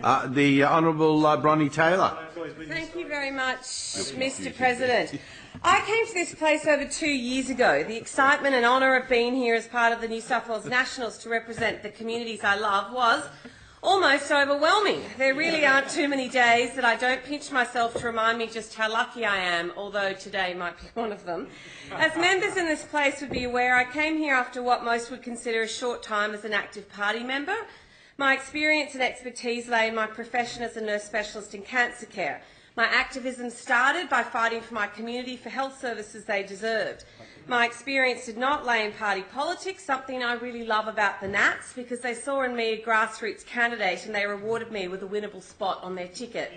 The Honourable Bronnie Taylor. Thank you very much, Mr President. I came to this place over 2 years ago. The excitement and honour of being here as part of the New South Wales Nationals to represent the communities I love was almost overwhelming. There really aren't too many days that I don't pinch myself to remind me just how lucky I am, although today might be one of them. As members in this place would be aware, I came here after what most would consider a short time as an active party member. My experience and expertise lay in my profession as a nurse specialist in cancer care. My activism started by fighting for my community for health services they deserved. My experience did not lay in party politics, something I really love about the Nats, because they saw in me a grassroots candidate and they rewarded me with a winnable spot on their ticket.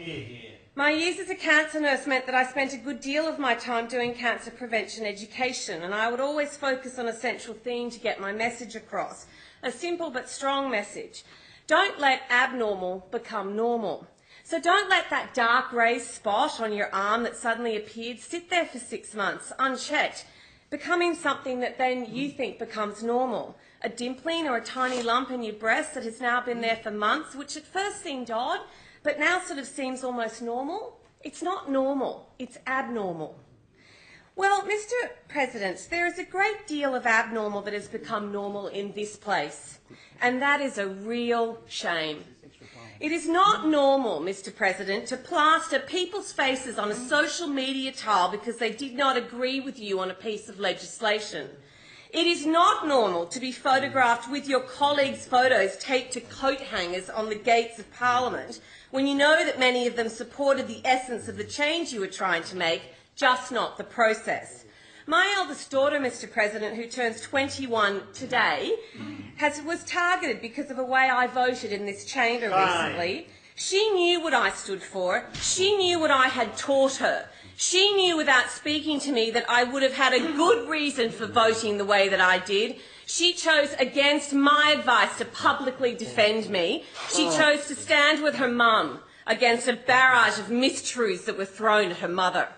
My years as a cancer nurse meant that I spent a good deal of my time doing cancer prevention education, and I would always focus on a central theme to get my message across, a simple but strong message. Don't let abnormal become normal. So don't let that dark raised spot on your arm that suddenly appeared sit there for 6 months unchecked, becoming something that then you think becomes normal. A dimpling or a tiny lump in your breast that has now been there for months, which at first seemed odd, but now sort of seems almost normal. It's not normal, it's abnormal. Well, Mr. President, there is a great deal of abnormal that has become normal in this place, and that is a real shame. It is not normal, Mr. President, to plaster people's faces on a social media tile because they did not agree with you on a piece of legislation. It is not normal to be photographed with your colleagues' photos taped to coat hangers on the gates of Parliament when you know that many of them supported the essence of the change you were trying to make, just not the process. My eldest daughter, Mr. President, who turns 21 today, was targeted because of the way I voted in this chamber recently. She knew what I stood for. She knew what I had taught her. She knew without speaking to me that I would have had a good reason for voting the way that I did. She chose against my advice to publicly defend me. She chose to stand with her mum against a barrage of mistruths that were thrown at her mother.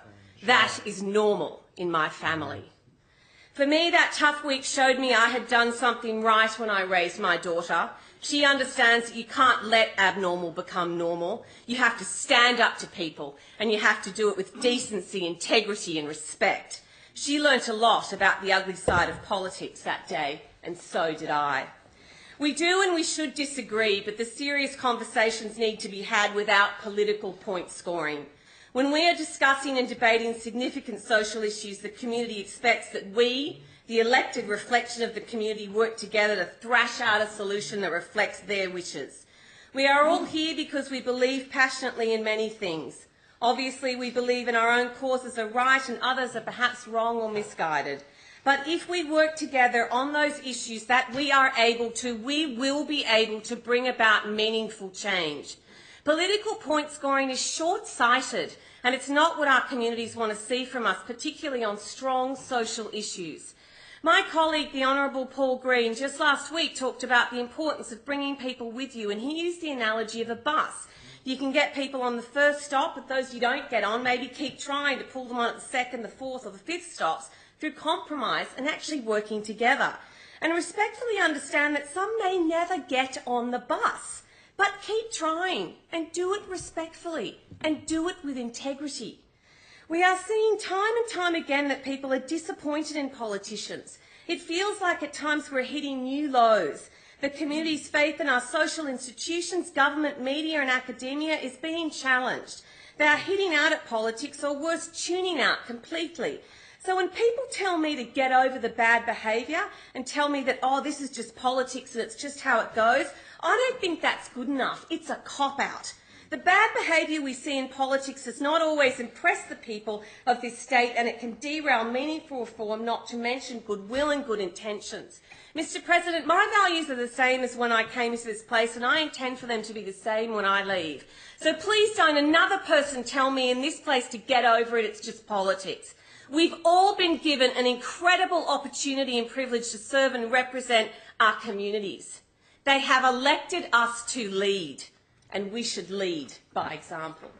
That is normal in my family. For me, that tough week showed me I had done something right when I raised my daughter. She understands that you can't let abnormal become normal. You have to stand up to people, and you have to do it with decency, integrity and respect. She learnt a lot about the ugly side of politics that day, and so did I. We do and we should disagree, but the serious conversations need to be had without political point scoring. When we are discussing and debating significant social issues, the community expects that we, the elected reflection of the community, work together to thrash out a solution that reflects their wishes. We are all here because we believe passionately in many things. Obviously, we believe in our own causes are right and others are perhaps wrong or misguided. But if we work together on those issues that we are able to, we will be able to bring about meaningful change. Political point scoring is short-sighted, and it's not what our communities want to see from us, particularly on strong social issues. My colleague, the Honourable Paul Green, just last week talked about the importance of bringing people with you, and he used the analogy of a bus. You can get people on the first stop, but those you don't get on, maybe keep trying to pull them on at the second, the fourth or the fifth stops through compromise and actually working together. And respectfully understand that some may never get on the bus. But keep trying and do it respectfully and do it with integrity. We are seeing time and time again that people are disappointed in politicians. It feels like at times we're hitting new lows. The community's faith in our social institutions, government, media and academia is being challenged. They are hitting out at politics or worse, tuning out completely. So when people tell me to get over the bad behaviour and tell me that, oh, this is just politics and it's just how it goes, I don't think that's good enough. It's a cop-out. The bad behaviour we see in politics does not always impress the people of this state, and it can derail meaningful reform, not to mention goodwill and good intentions. Mr. President, my values are the same as when I came into this place, and I intend for them to be the same when I leave. So please don't another person tell me in this place to get over it, it's just politics. We've all been given an incredible opportunity and privilege to serve and represent our communities. They have elected us to lead, and we should lead by example.